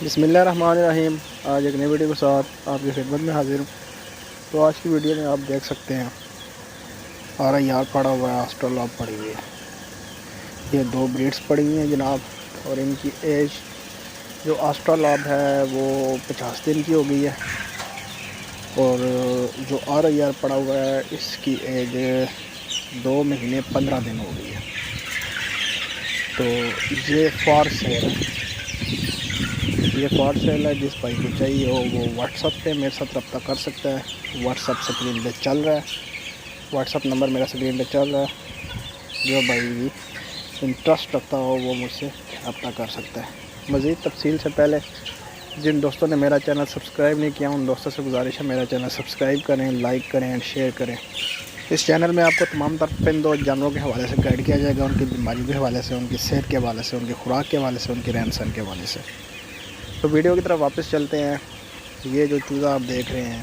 بسم اللہ الرحمن الرحیم۔ آج ایک نئی ویڈیو کے ساتھ آپ کی خدمت میں حاضر ہوں۔ تو آج کی ویڈیو میں آپ دیکھ سکتے ہیں RIR پڑا ہوا ہے، آسٹرالاب پڑی ہوئی ہے۔ یہ دو بریڈز پڑی ہوئی ہیں جناب، اور ان کی ایج جو آسٹرالاب ہے وہ 50 دن کی ہو گئی ہے، اور جو RIR پڑا ہوا ہے اس کی ایج 2 مہینے 15 دن ہو گئی ہے۔ تو یہ فار سیل ہے، جس بھائی کو چاہیے ہو وہ واٹس اپ پہ میرے ساتھ رابطہ کر سکتا ہے۔ واٹس اپ اسکرین پہ چل رہا ہے، واٹس اپ نمبر میرا اسکرین پہ چل رہا ہے۔ جو بھائی بھی انٹرسٹ رکھتا ہو وہ مجھ سے رابطہ کر سکتا ہے۔ مزید تفصیل سے پہلے جن دوستوں نے میرا چینل سبسکرائب نہیں کیا ان دوستوں سے گزارش ہے میرا چینل سبسکرائب کریں، لائک کریں اینڈ شیئر کریں۔ اس چینل میں آپ کو تمام تر پرندوں اور جانوروں کے حوالے سے گائیڈ کیا جائے گا، ان کی بیماریوں کے حوالے سے، ان کی صحت کے حوالے سے، ان کی خوراک کے حوالے سے، ان کے رہن سہن کے حوالے سے۔ تو ویڈیو کی طرف واپس چلتے ہیں۔ یہ جو چوزہ آپ دیکھ رہے ہیں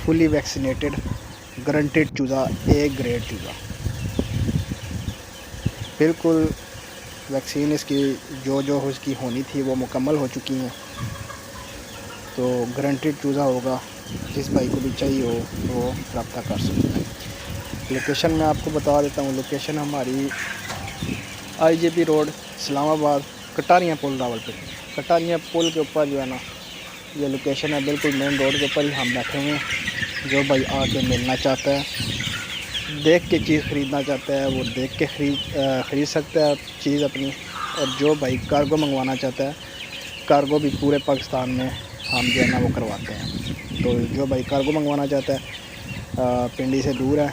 فلی ویکسینیٹڈ گرنٹڈ چوزہ، A گریڈ چوزہ، بالکل ویکسین اس کی جو اس کی ہونی تھی وہ مکمل ہو چکی ہیں۔ تو گرنٹڈ چوزہ ہوگا، جس بھائی کو بھی چاہیے ہو وہ رابطہ کر سکتا ہے۔ لوکیشن میں آپ کو بتا دیتا ہوں، لوکیشن ہماری IJP روڈ اسلام آباد، کٹاریاں پل راولپنڈی۔ کٹاریاں پل کے اوپر جو ہے نا یہ لوکیشن ہے، بالکل مین روڈ کے اوپر ہی ہم بیٹھے ہوئے ہیں۔ جو بھائی آ کے ملنا چاہتا ہے، دیکھ کے چیز خریدنا چاہتا ہے وہ دیکھ کے خرید سکتا ہے چیز اپنی، اور جو بھائی کارگو منگوانا چاہتا ہے کارگو بھی پورے پاکستان میں ہم جو ہے نا وہ کرواتے ہیں۔ تو جو بھائی کارگو منگوانا چاہتا ہے پنڈی سے دور ہے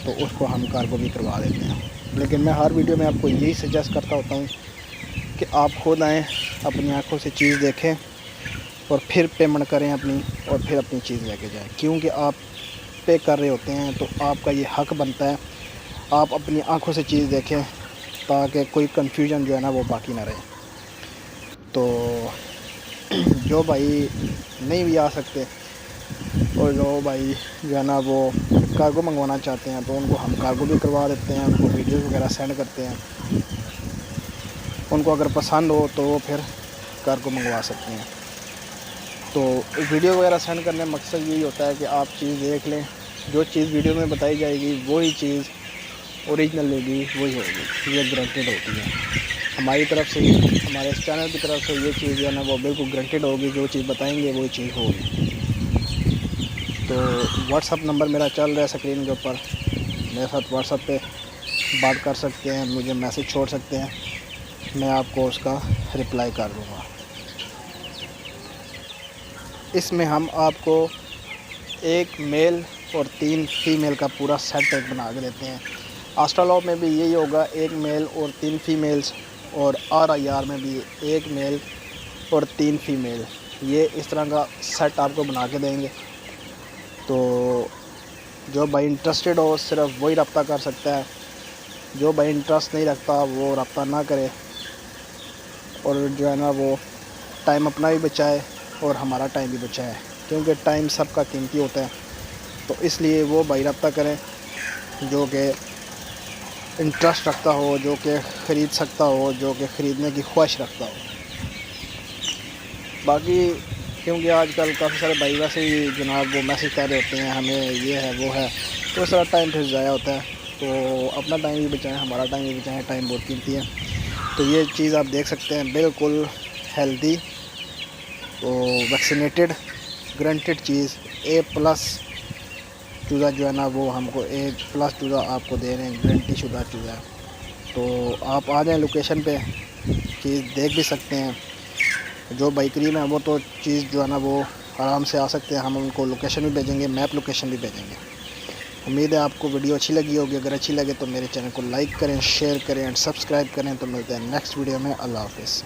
تو اس کو ہم کارگو بھی کروا دیتے ہیں۔ لیکن میں ہر ویڈیو میں آپ کو یہی سجیسٹ کرتا ہوتا ہوں کہ آپ خود آئیں، اپنی آنکھوں سے چیز دیکھیں اور پھر پیمنٹ کریں اپنی، اور پھر اپنی چیز لے کے جائیں، کیونکہ آپ پے کر رہے ہوتے ہیں تو آپ کا یہ حق بنتا ہے آپ اپنی آنکھوں سے چیز دیکھیں، تاکہ کوئی کنفیوژن جو ہے نا وہ باقی نہ رہے۔ تو جو بھائی نہیں بھی آ سکتے اور جو بھائی جو ہے نا وہ کارگو منگوانا چاہتے ہیں تو ان کو ہم کارگو بھی کروا دیتے ہیں، ان کو ویڈیوز وغیرہ سینڈ کرتے ہیں۔ ان کو اگر پسند ہو تو وہ پھر کارگو منگوا سکتے ہیں۔ تو ویڈیو وغیرہ سینڈ کرنے کا مقصد یہی ہوتا ہے کہ آپ چیز دیکھ لیں، جو چیز ویڈیو میں بتائی جائے گی وہی چیز اوریجنل ہوگی، وہی ہوگی، یہ گرانٹیڈ ہوتی ہے ہماری طرف سے، ہمارے اس چینل کی طرف سے۔ یہ چیز جو ہے نا وہ بالکل گرانٹیڈ ہوگی، جو چیز بتائیں گے وہی چیز ہوگی۔ تو واٹس اپ نمبر میرا چل رہا ہے اسکرین کے اوپر، میرے ساتھ واٹس اپ پہ بات کر سکتے ہیں، مجھے میسج چھوڑ سکتے ہیں، میں آپ کو اس کا رپلائی کر دوں گا۔ اس میں ہم آپ کو 1 میل اور 3 فیمیل کا پورا سیٹ ایک بنا کے دیتے ہیں۔ آسٹرالاب میں بھی یہی ہوگا، 1 میل اور 3 فیمیلز، اور RIR میں بھی 1 میل اور 3 فیمیل، یہ اس طرح کا سیٹ آپ کو بنا کے دیں گے۔ تو جو بھائی انٹرسٹڈ ہو صرف وہی رابطہ کر سکتا ہے، جو بھائی انٹرسٹ نہیں رکھتا وہ رابطہ نہ کرے، اور جو ہے نا وہ ٹائم اپنا بھی بچائے اور ہمارا ٹائم بھی بچائے، کیونکہ ٹائم سب کا قیمتی ہوتا ہے۔ تو اس لیے وہ بھائی رابطہ کریں جو کہ انٹرسٹ رکھتا ہو، جو کہ خرید سکتا ہو، جو کہ خریدنے کی خواہش رکھتا ہو۔ باقی کیونکہ آج کل کافی سارے بھائی ویسے ہی جناب وہ میسج کر رہے ہوتے ہیں ہمیں یہ ہے وہ ہے، تو اس طرح ٹائم پھر ضائع ہوتا ہے۔ تو اپنا ٹائم بھی بچائیں، ہمارا ٹائم بھی بچائیں، ٹائم بہت قیمتی ہے۔ تو یہ چیز آپ دیکھ سکتے ہیں، بالکل ہیلدی، تو ویکسینیٹڈ گرانٹیڈ چیز A+ چوزہ جو ہے نا وہ ہم کو A+ چوزہ آپ کو دے رہے ہیں، گارنٹی شدہ چوزہ ہے۔ تو آپ آ جائیں لوکیشن پہ، چیز دیکھ بھی سکتے ہیں۔ جو بھائی قریب ہیں وہ تو چیز جو ہے نا وہ آرام سے آ سکتے ہیں، ہم ان کو لوکیشن بھی بھیجیں گے، میپ لوکیشن بھی بھیجیں گے۔ امید ہے آپ کو ویڈیو اچھی لگی ہوگی، اگر اچھی لگے تو میرے چینل کو لائک کریں، شیئر کریں اینڈ سبسکرائب کریں۔ تو ملتے ہیں نیکسٹ ویڈیو میں، اللہ حافظ۔